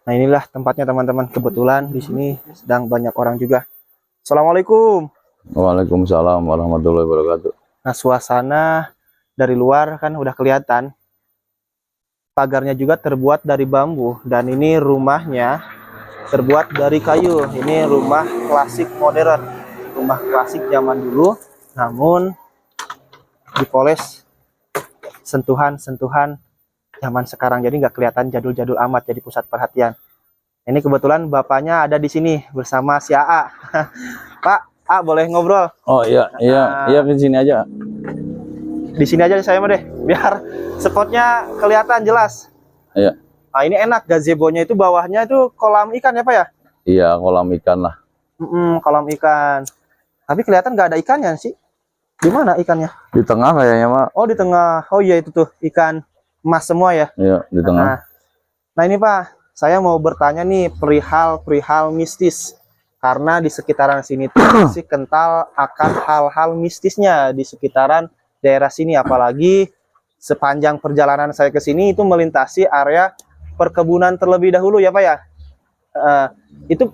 Nah, inilah tempatnya teman-teman. Kebetulan di sini sedang banyak orang juga. Assalamualaikum. Waalaikumsalam warahmatullahi wabarakatuh. Nah, suasana dari luar kan udah kelihatan. Pagarnya juga terbuat dari bambu dan ini rumahnya terbuat dari kayu. Ini rumah klasik modern, rumah klasik zaman dulu, namun dipoles sentuhan-sentuhan zaman sekarang, jadi nggak kelihatan jadul-jadul amat, jadi pusat perhatian. Ini kebetulan bapaknya ada di sini bersama si AA. Pak, A boleh ngobrol? Oh iya, iya ke sini aja. Di sini aja saya mah deh, biar spotnya kelihatan jelas. Iya. Nah, ini enak, gazebo-nya itu bawahnya itu kolam ikan ya Pak ya? Iya, kolam ikan lah. Kolam ikan. Tapi kelihatan nggak ada ikannya sih. Di mana ikannya? Di tengah kayaknya, Pak. Oh, di tengah. Oh iya, itu tuh ikan emas semua ya. Iya, di tengah. Nah ini Pak, saya mau bertanya nih perihal mistis. Karena di sekitaran sini tuh masih kental akan hal-hal mistisnya di sekitaran daerah sini. Apalagi sepanjang perjalanan saya ke sini itu melintasi area perkebunan terlebih dahulu ya Pak ya. Itu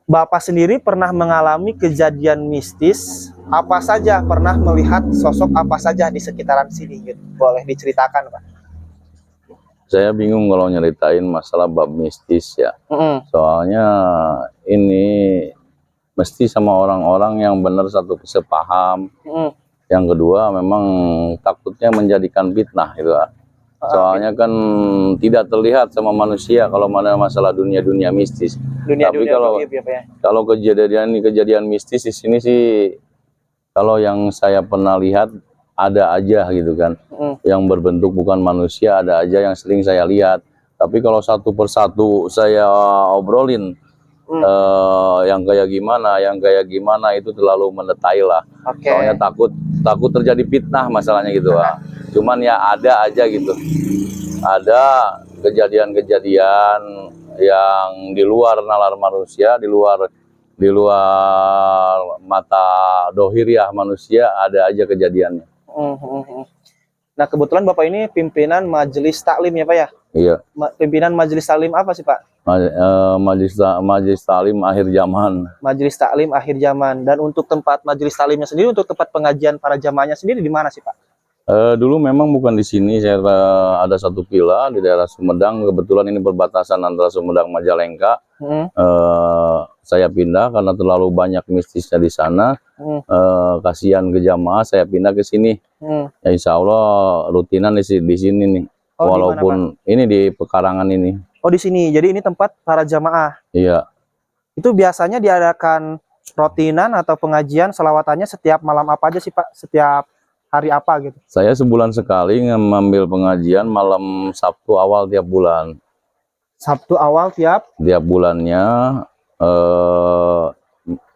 Bapak sendiri pernah mengalami kejadian mistis apa saja? Pernah melihat sosok apa saja di sekitaran sini gitu? Boleh diceritakan Pak? Saya bingung kalau nyeritain masalah bab mistis ya. Soalnya ini mesti sama orang-orang yang benar satu sepaham. Yang kedua memang takutnya menjadikan fitnah gitu. Soalnya kan tidak terlihat sama manusia kalau mana masalah dunia mistis. Tapi kalau kejadian mistis di sini sih, kalau yang saya pernah lihat ada aja gitu kan. Yang berbentuk bukan manusia ada aja yang sering saya lihat. Tapi kalau satu persatu saya obrolin yang kayak gimana itu terlalu mendetail lah. Soalnya takut terjadi fitnah masalahnya gitu. Cuman ya ada aja gitu. Ada kejadian-kejadian yang di luar nalar manusia, di luar mata dohiriah manusia, ada aja kejadiannya. Nah kebetulan Bapak ini pimpinan majelis taklim ya Pak ya? Iya. Pimpinan majelis taklim apa sih Pak? Majelis taklim akhir zaman. Majelis taklim akhir zaman. Dan untuk tempat majelis taklimnya sendiri, untuk tempat pengajian para jamaahnya sendiri di mana sih Pak? Dulu memang bukan di sini, saya ada satu villa di daerah Sumedang. Kebetulan ini perbatasan antara Sumedang Majalengka. Saya pindah karena terlalu banyak mistisnya di sana. Kasihan ke jamaah, saya pindah ke sini. Ya, insya Allah rutinan di sini nih. Walaupun ini di pekarangan ini. Oh di sini, jadi ini tempat para jamaah. Iya. Itu biasanya diadakan rutinan atau pengajian selawatannya setiap malam apa aja sih Pak? Setiap hari apa gitu? Saya sebulan sekali ngambil pengajian malam Sabtu awal tiap bulan. Sabtu awal tiap bulannya,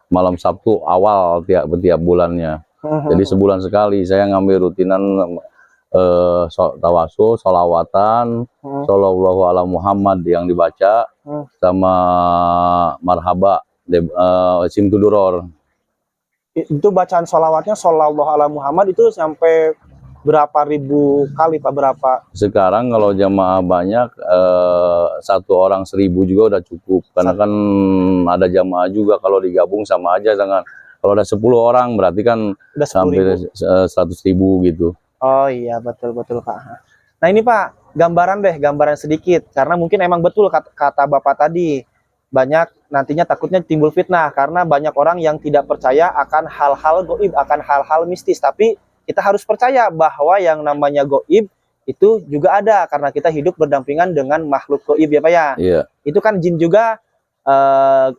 malam Sabtu awal tiap bulannya. Jadi sebulan sekali saya ngambil rutinan tawasul, sholawatan, shollallahu ala Muhammad yang dibaca, sama marhaba, simtuduror. Itu bacaan sholawatnya shollallahu ala Muhammad itu sampai berapa ribu kali Pak? Berapa? Sekarang kalau jamaah banyak, satu orang 1000 juga udah cukup. Karena kan ada jamaah juga, kalau digabung sama aja dengan kalau ada 10 orang berarti kan udah sampai 100.000 gitu. Oh iya betul Pak. Nah ini Pak, gambaran sedikit, karena mungkin emang betul kata Bapak tadi, banyak nantinya takutnya timbul fitnah karena banyak orang yang tidak percaya akan hal-hal goib, akan hal-hal mistis. Tapi kita harus percaya bahwa yang namanya goib itu juga ada karena kita hidup berdampingan dengan makhluk goib ya Pak ya. Iya. Itu kan jin juga,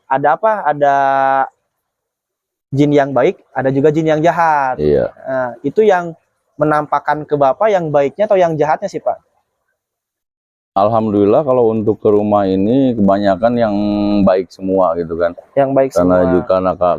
ada apa? Ada jin yang baik, ada juga jin yang jahat. Iya. Itu yang menampakkan ke Bapak yang baiknya atau yang jahatnya sih Pak? Alhamdulillah kalau untuk ke rumah ini kebanyakan yang baik semua gitu kan. Yang baik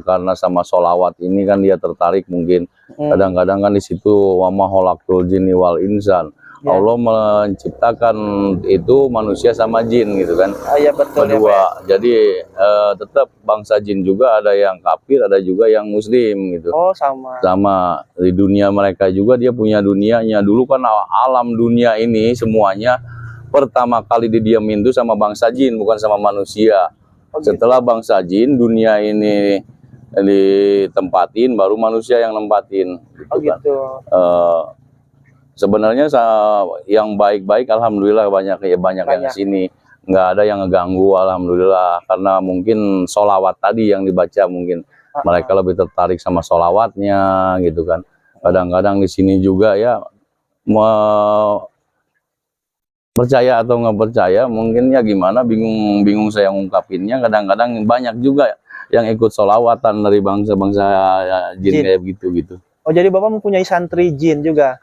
karena sama sholawat ini kan dia tertarik mungkin. Kadang-kadang kan di situ wama khalaqtul jinni wal insan. Allah menciptakan itu manusia sama jin gitu kan. Iya betul. Kedua, jadi tetap bangsa jin juga ada yang kafir, ada juga yang muslim gitu. Oh sama. Sama di dunia mereka juga dia punya dunianya. Dulu kan alam dunia ini semuanya pertama kali didiamin itu sama bangsa jin, bukan sama manusia. Setelah bangsa jin, dunia ini ditempatin, baru manusia yang nempatin. Gitu. Sebenarnya yang baik-baik, alhamdulillah banyak yang sini. Nggak ada yang ngeganggu, alhamdulillah. Karena mungkin sholawat tadi yang dibaca, mungkin mereka lebih tertarik sama sholawatnya, gitu kan. Kadang-kadang di sini juga ya, percaya atau nggak percaya, mungkin ya gimana, bingung saya ngungkapinnya. Kadang-kadang banyak juga yang ikut sholawatan dari bangsa-bangsa jin kayak gitu. Oh, jadi Bapak mempunyai santri jin juga?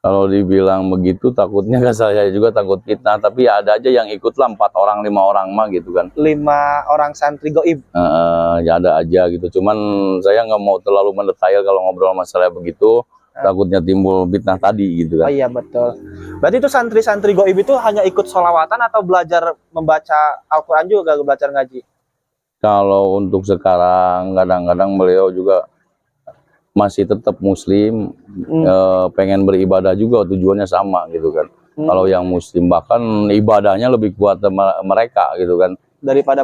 Kalau dibilang begitu, takutnya kan saya juga takut fitnah. Tapi ya ada aja yang ikutlah 4 orang, 5 orang mah gitu kan. 5 orang santri goib? Ya ada aja gitu. Cuman saya nggak mau terlalu mendetail kalau ngobrol masalah begitu. Takutnya timbul fitnah tadi gitu kan. Oh iya betul. Berarti itu santri-santri goib itu hanya ikut sholawatan atau belajar membaca Al-Quran juga, belajar ngaji? Kalau untuk sekarang kadang-kadang beliau juga masih tetap muslim, pengen beribadah juga, tujuannya sama gitu kan. Kalau yang muslim bahkan ibadahnya lebih kuat mereka gitu kan, daripada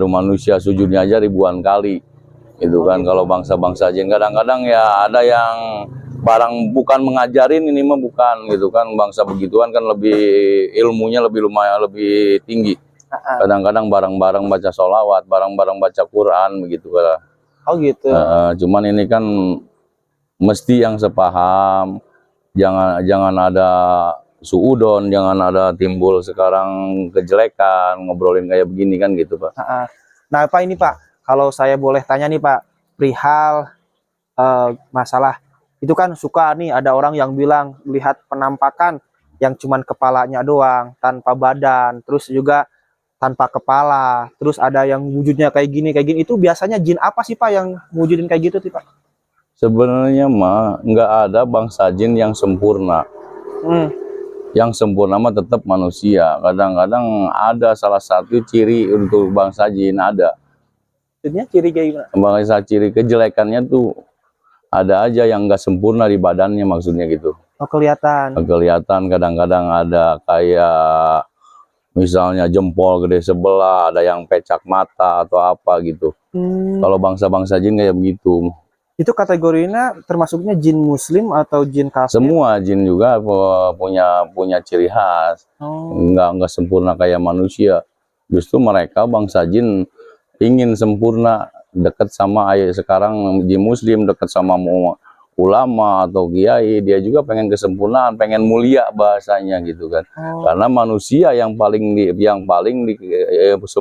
manusia sujudnya aja ribuan kali gitu kan. Kalau bangsa-bangsa jin kadang-kadang ya ada yang barang bukan mengajarin, ini mah bukan gitu kan. Bangsa begituan kan lebih ilmunya lumayan lebih tinggi. Kadang-kadang bareng-bareng baca sholawat, bareng-bareng baca Quran begitu kan. Oh gitu. Cuman ini kan mesti yang sepaham, jangan ada suudon, jangan ada timbul sekarang kejelekan, ngobrolin kayak begini kan gitu Pak. Nah Pak, ini Pak, kalau saya boleh tanya nih Pak, perihal masalah itu kan suka nih ada orang yang bilang melihat penampakan yang cuman kepalanya doang, tanpa badan, terus juga tanpa kepala, terus ada yang wujudnya kayak gini, itu biasanya jin apa sih Pak yang wujudin kayak gitu sih Pak? Sebenarnya mah nggak ada bangsa jin yang sempurna. Yang sempurna mah tetap manusia. Kadang-kadang ada salah satu ciri untuk bangsa jin, ada. Maksudnya ciri kayak gimana? Bangsa ciri kejelekannya tuh ada aja yang nggak sempurna di badannya, maksudnya gitu. Oh kelihatan. Kelihatan kadang-kadang ada kayak misalnya jempol gede sebelah, ada yang pecak mata atau apa gitu. Kalau bangsa-bangsa jin kayak begitu. Itu kategorinya termasuknya jin muslim atau jin kafir? Semua jin juga punya ciri khas. Nggak sempurna kayak manusia. Justru mereka bangsa jin ingin sempurna, dekat sama sekarang jin muslim dekat sama ulama atau kiai, dia juga pengen kesempurnaan, pengen mulia bahasanya gitu kan. Karena manusia yang paling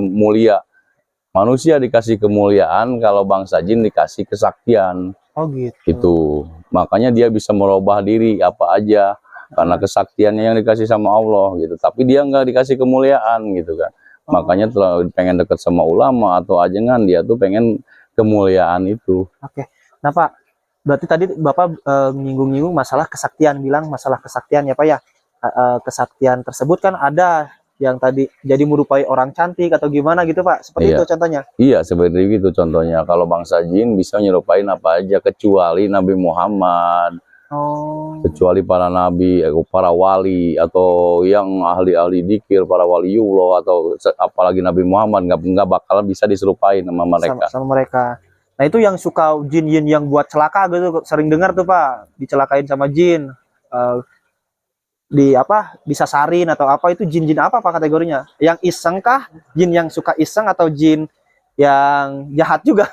mulia. Manusia dikasih kemuliaan, kalau bangsa jin dikasih kesaktian. Oh gitu. Itu makanya dia bisa merubah diri apa aja karena kesaktiannya yang dikasih sama Allah gitu. Tapi dia nggak dikasih kemuliaan gitu kan. Makanya pengen dekat sama ulama atau ajengan, dia tuh pengen kemuliaan itu. Oke. Nah Pak, berarti tadi Bapak menyinggung-nyinggung masalah kesaktian, bilang masalah kesaktian ya Pak ya. Kesaktian tersebut kan ada yang tadi jadi merupai orang cantik atau gimana gitu Pak, seperti itu contohnya? Iya, seperti itu contohnya. Kalau bangsa jin bisa nyerupain apa aja kecuali Nabi Muhammad. Kecuali para nabi, para wali, atau yang ahli-ahli dzikir, para waliullah, atau apalagi Nabi Muhammad nggak bakal bisa diserupain sama mereka. Sama mereka. Nah itu yang suka jin-jin yang buat celaka gitu, sering dengar tuh Pak, dicelakain sama jin, disasarin atau apa, itu jin-jin apa Pak kategorinya? Yang iseng kah? Jin yang suka iseng atau jin yang jahat juga?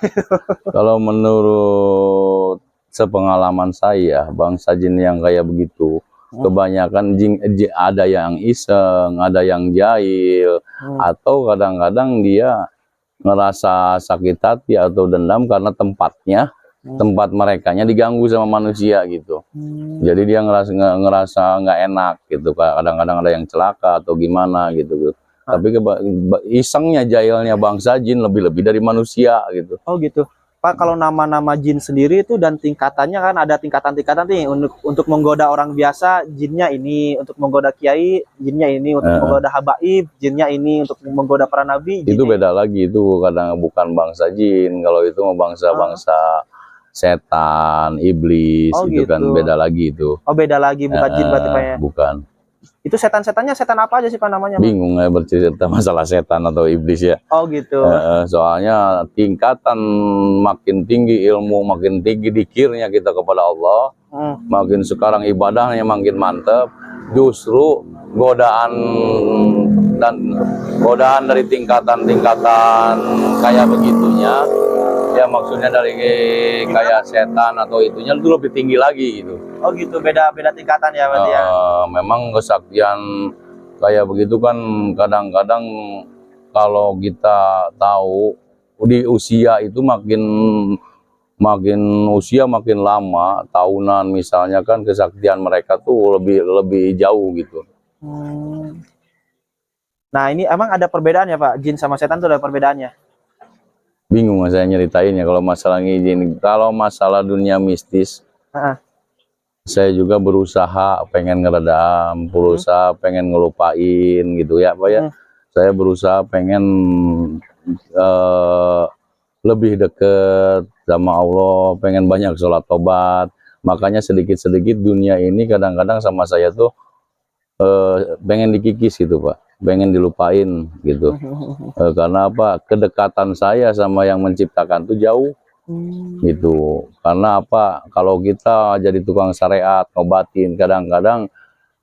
Kalau menurut sepengalaman saya, bangsa jin yang kayak begitu kebanyakan jin, ada yang iseng, ada yang jahil, atau kadang-kadang dia ngerasa sakit hati atau dendam karena tempat merekanya diganggu sama manusia gitu. Jadi dia ngerasa nggak enak gitu. Kadang-kadang ada yang celaka atau gimana gitu. Tapi isengnya, jahilnya bangsa jin lebih dari manusia gitu. Oh gitu Pak. Kalau nama-nama jin sendiri itu dan tingkatannya kan ada tingkatan-tingkatan nih. Untuk menggoda orang biasa jinnya ini, untuk menggoda kiai jinnya ini, untuk menggoda habaib jinnya ini, untuk menggoda para nabi itu beda lagi. Itu kadang bukan bangsa jin, kalau itu mau bangsa-bangsa setan, iblis, itu gitu kan beda lagi itu. Oh beda lagi, bukan jin berarti Pak ya? Bukan. Itu setan-setannya setan apa aja sih Pak namanya? Pak? Bingung ya bercerita masalah setan atau iblis ya. Oh gitu. Soalnya tingkatan makin tinggi ilmu, makin tinggi dikirnya kita kepada Allah, makin sekarang ibadahnya makin mantap, justru godaan dari tingkatan-tingkatan kayak begitunya, ya maksudnya dari kayak setan atau itunya itu lebih tinggi lagi gitu. Oh gitu, beda tingkatan ya berarti ya. Memang kesaktian kayak begitu kan kadang-kadang kalau kita tahu di usia itu makin usia makin lama tahunan misalnya kan kesaktian mereka tuh lebih jauh gitu. Nah ini emang ada perbedaan ya Pak, jin sama setan tuh ada perbedaannya? Bingung saya nyeritainnya kalau masalah izin. Kalau masalah dunia mistis, saya juga berusaha pengen ngeredam, berusaha pengen ngelupain gitu ya Pak ya. Saya berusaha pengen lebih deket sama Allah, pengen banyak sholat tobat. Makanya sedikit-sedikit dunia ini kadang-kadang sama saya tuh pengen dikikis gitu Pak, pengen dilupain gitu. Karena apa? Kedekatan saya sama yang menciptakan tuh jauh. Gitu. Karena apa? Kalau kita jadi tukang syariat, ngobatin, kadang-kadang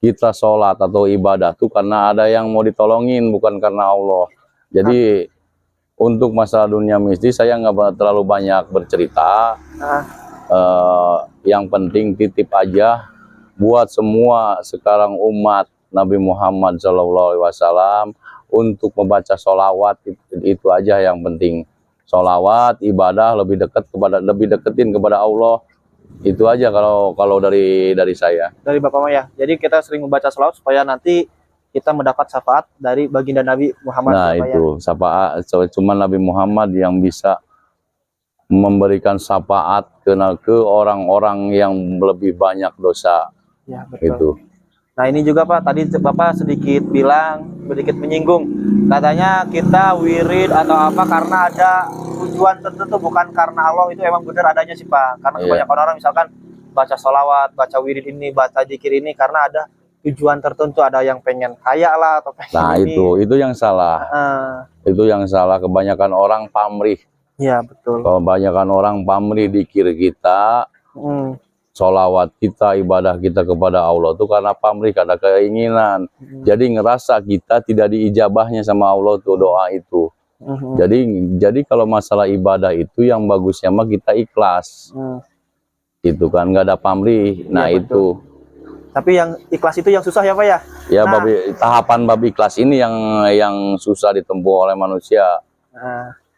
kita sholat atau ibadah tuh karena ada yang mau ditolongin, bukan karena Allah. Jadi untuk masalah dunia mistis saya nggak terlalu banyak bercerita. Yang penting titip aja buat semua sekarang umat Nabi Muhammad SAW untuk membaca sholawat, itu aja yang penting. Sholawat, ibadah, lebih deketin kepada Allah, itu aja kalau dari saya. Dari Bapak Maya. Jadi kita sering membaca sholawat supaya nanti kita mendapat syafaat dari baginda Nabi Muhammad. Nah itu syafaat, cuma Nabi Muhammad yang bisa memberikan syafaat ke orang-orang yang lebih banyak dosa. Ya, betul. Itu. Nah ini juga Pak, tadi Bapak sedikit menyinggung, katanya kita wirid atau apa karena ada tujuan tertentu, bukan karena Allah. Itu emang benar adanya sih Pak, karena kebanyakan orang misalkan baca sholawat, baca wirid ini, baca zikir ini karena ada tujuan tertentu, ada yang pengen kaya lah atau pengen itu yang salah. Itu yang salah, kebanyakan orang pamrih. Iya betul. Kebanyakan orang pamrih dikir kita, sholawat kita, ibadah kita kepada Allah tuh karena pamrih, karena keinginan. Jadi ngerasa kita tidak diijabahnya sama Allah tuh doa itu. Jadi kalau masalah ibadah itu yang bagusnya mah kita ikhlas. Itu kan nggak ada pamrih. Nah ya, itu. Tapi yang ikhlas itu yang susah ya Pak ya? Ya nah, tahapan bab ikhlas ini yang susah ditempuh oleh manusia.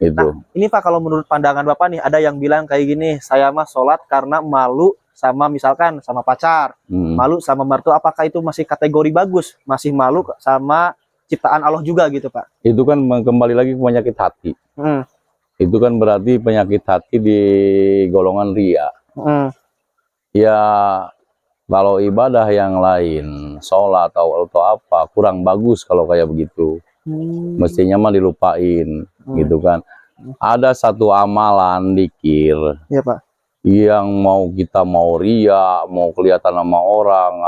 Itu. Nah, ini Pak kalau menurut pandangan Bapak nih, ada yang bilang kayak gini, saya mah sholat karena malu sama misalkan sama pacar, malu sama mertua. Apakah itu masih kategori bagus? Masih malu sama ciptaan Allah juga gitu Pak? Itu kan kembali lagi ke penyakit hati. Itu kan berarti penyakit hati di golongan ria. Ya kalau ibadah yang lain, sholat atau apa, kurang bagus kalau kayak begitu. Mestinya mah dilupain gitu kan. Ada satu amalan dikir ya Pak, yang kita mau ria, mau kelihatan sama orang,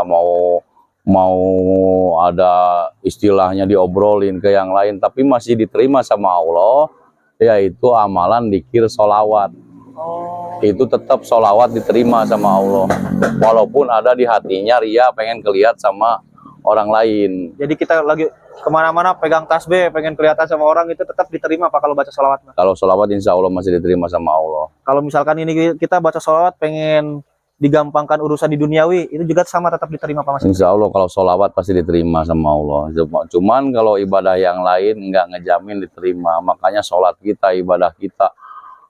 mau ada istilahnya diobrolin ke yang lain, tapi masih diterima sama Allah, yaitu amalan dikir sholawat. Itu tetap sholawat diterima sama Allah, walaupun ada di hatinya ria, pengen kelihatan sama orang lain. Jadi kita lagi kemana-mana pegang tasbih, pengen kelihatan sama orang, itu tetap diterima Pak kalau baca sholawat? Kalau sholawat insya Allah masih diterima sama Allah. Kalau misalkan ini kita baca sholawat pengen digampangkan urusan di duniawi, itu juga sama tetap diterima Pak? Insya Allah kalau sholawat pasti diterima sama Allah. Cuman kalau ibadah yang lain nggak ngejamin diterima. Makanya sholat kita, ibadah kita,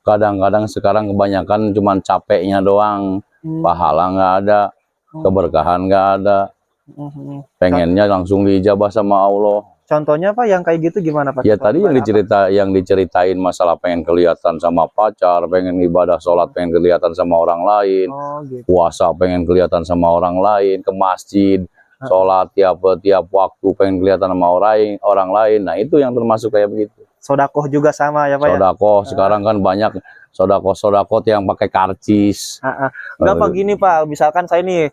kadang-kadang sekarang kebanyakan cuman capeknya doang, pahala nggak ada, keberkahan nggak ada. Pengennya langsung diijabah sama Allah. Contohnya Pak yang kayak gitu gimana Pak? Ya tadi yang diceritain masalah pengen kelihatan sama pacar, pengen ibadah sholat pengen kelihatan sama orang lain, gitu. Puasa pengen kelihatan sama orang lain, ke masjid sholat tiap waktu pengen kelihatan sama orang lain. Nah itu yang termasuk kayak begitu. Sodakoh juga sama ya Pak? Sodakoh sekarang kan banyak sodakoh yang pakai karcis. Enggak Pak, gini Pak, misalkan saya nih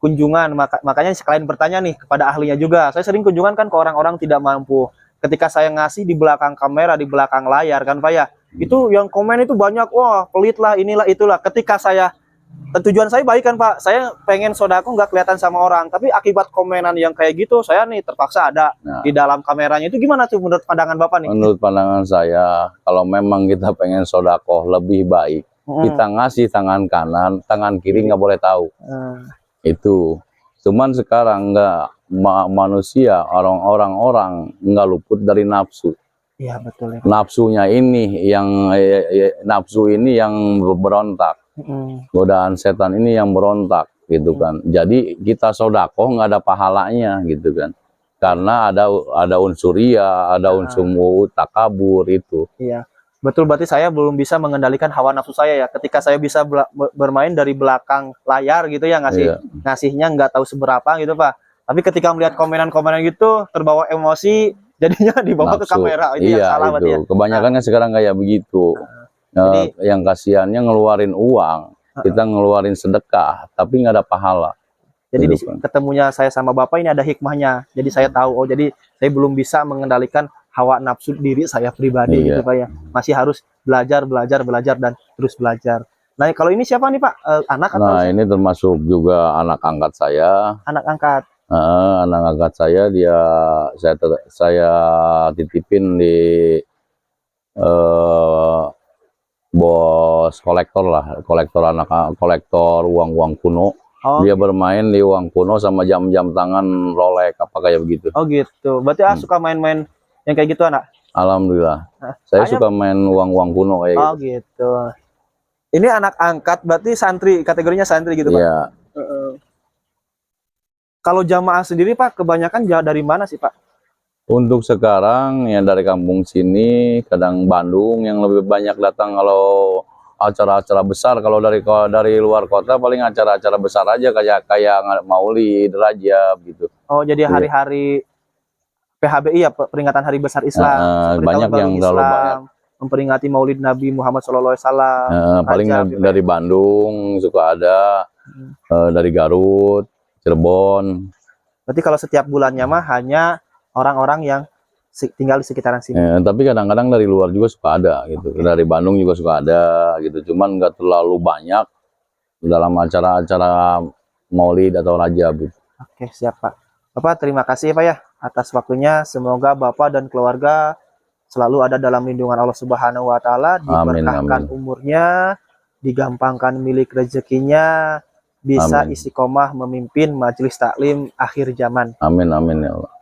kunjungan, makanya sekalian bertanya nih kepada ahlinya juga. Saya sering kunjungan kan ke orang-orang tidak mampu. Ketika saya ngasih di belakang kamera, di belakang layar kan Pak ya, itu yang komen itu banyak, wah pelit lah, inilah itulah. Ketika saya, tujuan saya baik kan Pak, saya pengen sodako nggak kelihatan sama orang, tapi akibat komenan yang kayak gitu, saya nih terpaksa ada di dalam kameranya. Itu gimana tuh menurut pandangan Bapak nih? Menurut pandangan saya, kalau memang kita pengen sodakoh lebih baik, kita ngasih tangan kanan, tangan kiri nggak boleh tahu. Itu. Cuman sekarang nggak, manusia, orang nggak luput dari nafsu. Iya betul ya. Nafsunya ini yang nafsu ini yang berontak. Godaan setan ini yang berontak gitu kan. Jadi kita sodakoh nggak ada pahalanya gitu kan. Karena ada unsur ria, ada unsur takabur itu. Iya. Betul, berarti saya belum bisa mengendalikan hawa nafsu saya ya. Ketika saya bisa bermain dari belakang layar gitu ya, ngasihnya nggak tahu seberapa gitu Pak. Tapi ketika melihat komenan-komenan gitu, terbawa emosi, jadinya dibawa ke kamera. Itu yang salah berarti ya. Kebanyakan kan sekarang kayak begitu. Jadi, yang kasihannya ngeluarin uang, kita ngeluarin sedekah, tapi nggak ada pahala. Jadi ketemunya saya sama Bapak ini ada hikmahnya. Jadi saya tahu, oh jadi saya belum bisa mengendalikan hawa nafsu diri saya pribadi gitu Pak ya. Masih harus belajar dan terus belajar. Nah kalau ini siapa nih Pak? Anak atau Nah ini termasuk juga anak angkat saya. Anak angkat. Anak angkat saya, saya titipin di bos kolektor lah, kolektor uang kuno. Dia bermain di uang kuno sama jam-jam tangan Rolex apa kayak begitu. Oh gitu. Berarti suka main-main yang kayak gitu anak? Alhamdulillah. Saya suka main uang kuno kayak gitu. Oh gitu. Ini anak angkat berarti santri, kategorinya santri gitu Pak? Iya. Kalau jamaah sendiri Pak, kebanyakan dari mana sih Pak? Untuk sekarang yang dari kampung sini, kadang Bandung yang lebih banyak datang kalau acara-acara besar. Kalau dari luar kota paling acara-acara besar aja kayak Maulid, Rajab gitu. Oh jadi hari-hari PHBI ya, peringatan Hari Besar Islam. Banyak yang terlalu banyak. Memperingati Maulid Nabi Muhammad SAW. Paling dari Bandung suka ada, dari Garut, Cirebon. Berarti kalau setiap bulannya mah hanya orang-orang yang tinggal di sekitaran sini. Tapi kadang-kadang dari luar juga suka ada gitu. Dari Bandung juga suka ada gitu. Cuman nggak terlalu banyak dalam acara-acara Maulid atau Rajab gitu. Oke, siap Pak. Bapak terima kasih Pak ya atas waktunya. Semoga Bapak dan keluarga selalu ada dalam lindungan Allah Subhanahu wa taala, diberkahkan umurnya, digampangkan milik rezekinya, bisa istiqomah memimpin majelis taklim akhir zaman. Amin amin ya Allah.